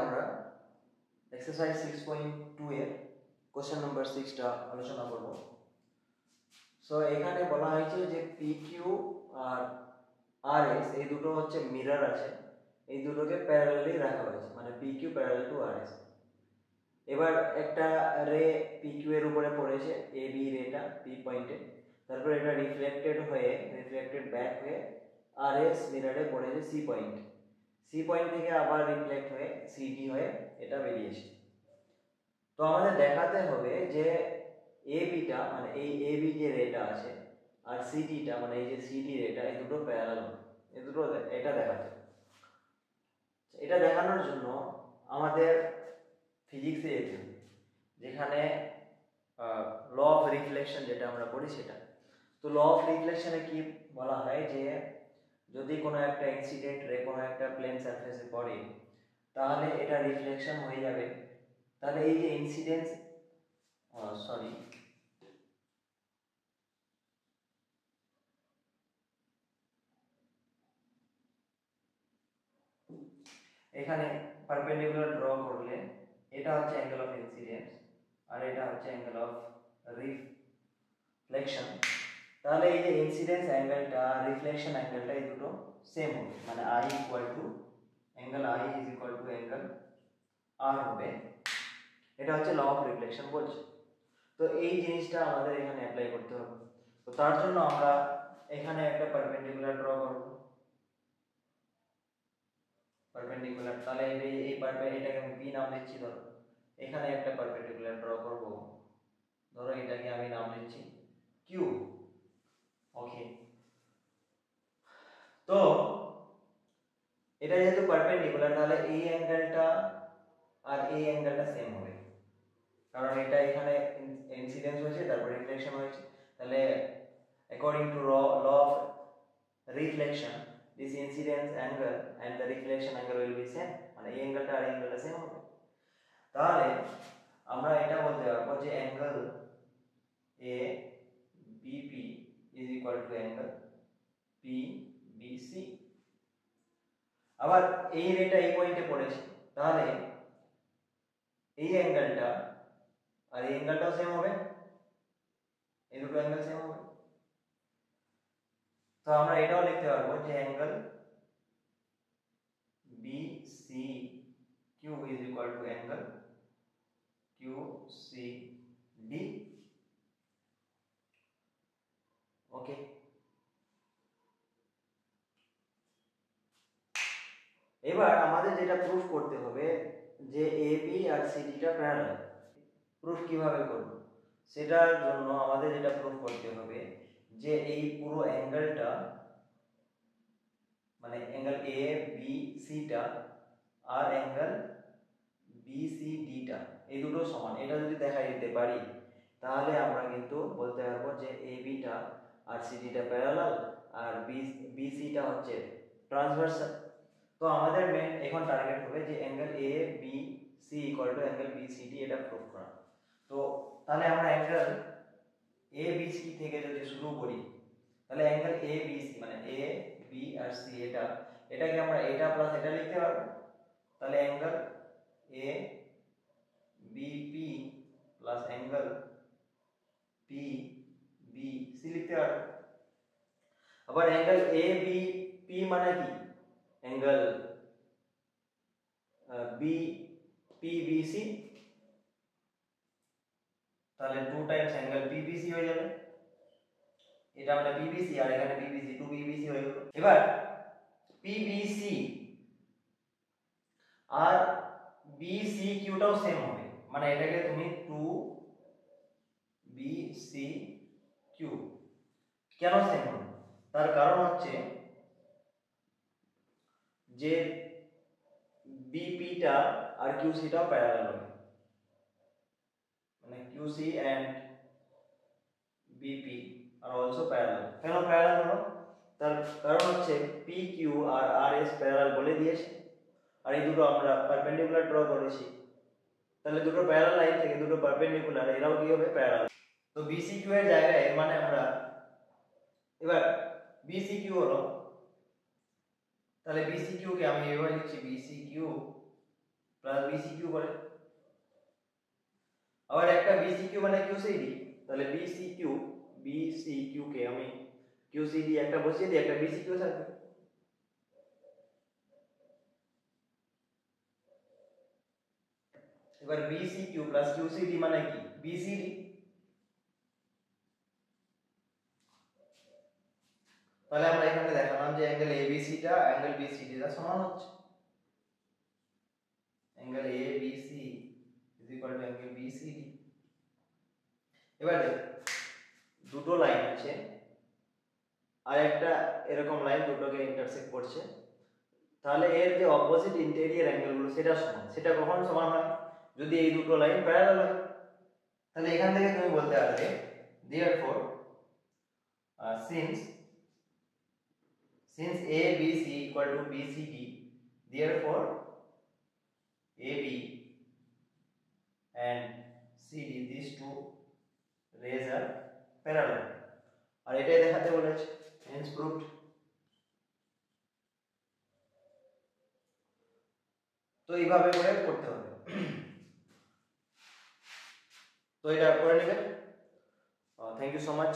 আমরা এক্সারসাইজ 6.2 এর question number 6 টা আলোচনা করব। সো এখানে বলা হয়েছে যে PQ আর RS এই দুটো হচ্ছে মিরর আছে, এই দুটোকে প্যারালালি রাখা হয়েছে, মানে PQ প্যারালাল টু RS। এবার একটা রে PQ এর উপরে পড়েছে, AB রেটা P পয়েন্টে, তারপর এটা রিফ্লেক্টেড ব্যাক হয়ে RS মিররে পড়েছে C পয়েন্টে, সি পয়েন্ট থেকে আবার রিফ্লেক্ট হয়ে সিডি হয়ে এটা বেরিয়েছে। তো আমাদের দেখাতে হবে যে এবিটা মানে এই এবি যে রেটা আছে আর সিডিটা মানে এই যে সিডি রেটা, এই দুটো প্যারালাল হবে, এই দুটো এটা দেখাতে। এটা দেখানোর জন্য আমাদের ফিজিক্সে যেতে হবে, যেখানে ল অফ রিফ্লেকশন যেটা আমরা পড়ি সেটা। তো ল অফ রিফ্লেকশনে কি বলা হয় যে যদি কোনো একটা ইনসিডেন্ট রে কোনো একটা প্লেন সারফেসে পড়ে তাহলে এটা রিফ্লেকশন হয়ে যাবে। তাহলে এই যে ইনসিডেন্স এখানে পারপেন্ডিকুলার ড্র করলে এটা হচ্ছে অ্যাঙ্গেল অফ ইনসিডেন্স আর এটা হচ্ছে অ্যাঙ্গেল অফ রিফ্লেকশন। তাহলে এই যে ইনসিডেন্স অ্যাঙ্গেলটা রিফ্লেকশন অ্যাঙ্গেলটা এই দুটো সেম হবে, মানে I equal to angle I is equal to angle R হবে। এটা হচ্ছে ল অফ রিফ্লেকশন বলছে। তো এই জিনিসটা আমাদের এখানে অ্যাপ্লাই করতে হবে। তো তার জন্য আমরা এখানে একটা পারপেন্ডিকুলার ড্র করব, পারপেন্ডিকুলার। তাহলে এই এটাকে আমি পি নাম দিচ্ছি, ধরো এখানে একটা পারপেন্ডিকুলার ড্র করব, ধরো এটাকে আমি নাম দিচ্ছি কিউ। ওকে, তো এটা যেহেতু পারপেন্ডিকুলার তাহলে এই অ্যাঙ্গেলটা আর এই অ্যাঙ্গেলটা সেম হবে, কারণ এটা এখানে ইনসিডেন্স হয়েছে তারপর রিফ্লেকশন হয়েছে। তাহলে according to law of reflection this incidence angle and the reflection angle will be same, মানে এই অ্যাঙ্গেলটা আর এই অ্যাঙ্গেলটা সেম হবে। তাহলে আমরা এটা বলতে পারবো যে angle ABP is equal to angle PBC। আবার এই রেটা এই পয়েন্টে পড়েছে, তাহলে এই অ্যাঙ্গেলটা আর এই অ্যাঙ্গেলটাও সেম হবে, এই দুটো অ্যাঙ্গেল সেম হবে। তো আমরা এটাও লিখতে পারবো যে angle BCQ is equal to angle QCD। ওকে, এবার আমাদের যেটা প্রুফ করতে হবে যে AB আর CD টা প্যারালাল। প্রুফ কিভাবে করব, সেটার জন্য আমাদের যেটা প্রুফ করতে হবে যে এই পুরো অ্যাঙ্গেলটা মানে অ্যাঙ্গেল ABC টা আর অ্যাঙ্গেল BCD টা এই দুটো সমান, এটা যদি দেখাই দিতে পারি তাহলে আমরা কিন্তু বলতে পারবো যে AB টা আর CD টা প্যারালাল আর BC টা হচ্ছে ট্রান্সভার্সাল। তো আমাদের মেইন এখন টার্গেট হবে যে angle ABC equal to angle BCD এটা প্রুফ করা। তো তাহলে আমরা অ্যাঙ্গেল ABC থেকে যদি শুরু করি তাহলে অ্যাঙ্গেল ABC মানে A B আর C এটাকে আমরা এটা প্লাস এটা লিখতে পারবো। তাহলে angle ABP plus angle PBC লিখতে পারবো। আবার অ্যাঙ্গেল ABP মানে কি, অ্যাঙ্গেল PBC, তাহলে 2 টাইমস অ্যাঙ্গেল PBC হয়ে যাবে। এটা মানে PBC আর এখানে PBC 2 PBC হয়ে গেল। এবার PBC আর BCQ টাও সেম হবে, মানে এটাকে তুমি 2BCQ কেন সেম হবে, তার কারণ হচ্ছে যে BP টা আর QC টাও প্যারালাল হবে, মানে QC and BP are also parallel। কেন প্যারালাল হলো, তার কারণ হচ্ছে PQ আর RS প্যারালাল বলে দিয়েছে আর এই দুটো আমরা পারপেন্ডিকুলার ড্র করেছি, তাহলে দুটো প্যারালাল লাইন থেকে দুটো পারপেন্ডিকুলার, এরাও কি হবে প্যারালাল। তো BCQ এর জায়গায় মানে আমরা এবার BCQ হলো, তাহলে BCQ কে আমি এভাবে লিখছি BCQ প্লাস বিসিকিউ করে। আবার একটা বিসিকিউ মানে কিউসিডি, তাহলে বিসিকিউ কে আমি কিউসিডি একটা বসিয়ে দিই, একটা বিসিকিউ থাকবে। এবার বিসিকিউ প্লাস কিউসিডি মানে কি বিসিডি, তাহলে আমরা এখানে দেখালাম যে অ্যাঙ্গেল এবিসি টা অ্যাঙ্গেল বিসিডি টা সমান হচ্ছে, angle ABC is equal to angle BCD. এবার দেখো দুটো লাইন আছে আর একটা এরকম লাইন দুটোকে ইন্টারসেক্ট করছে, তাহলে এর যে অপোজিট ইন্টেরিয়র অ্যাঙ্গেলগুলো সেটা সমান, সেটা কখন সমান হয় যদি এই দুটো লাইন প্যারালাল হয়। তাহলে এখান থেকে তুমি বলতে পারবে therefore since ABC equal to BCD, therefore AB and CD these two rays are parallel, আর এটাই দেখাতে বলেছে, hence proved। তো এইভাবে করে করতে হবে, তো এটা করে নেবেন। Thank you so much.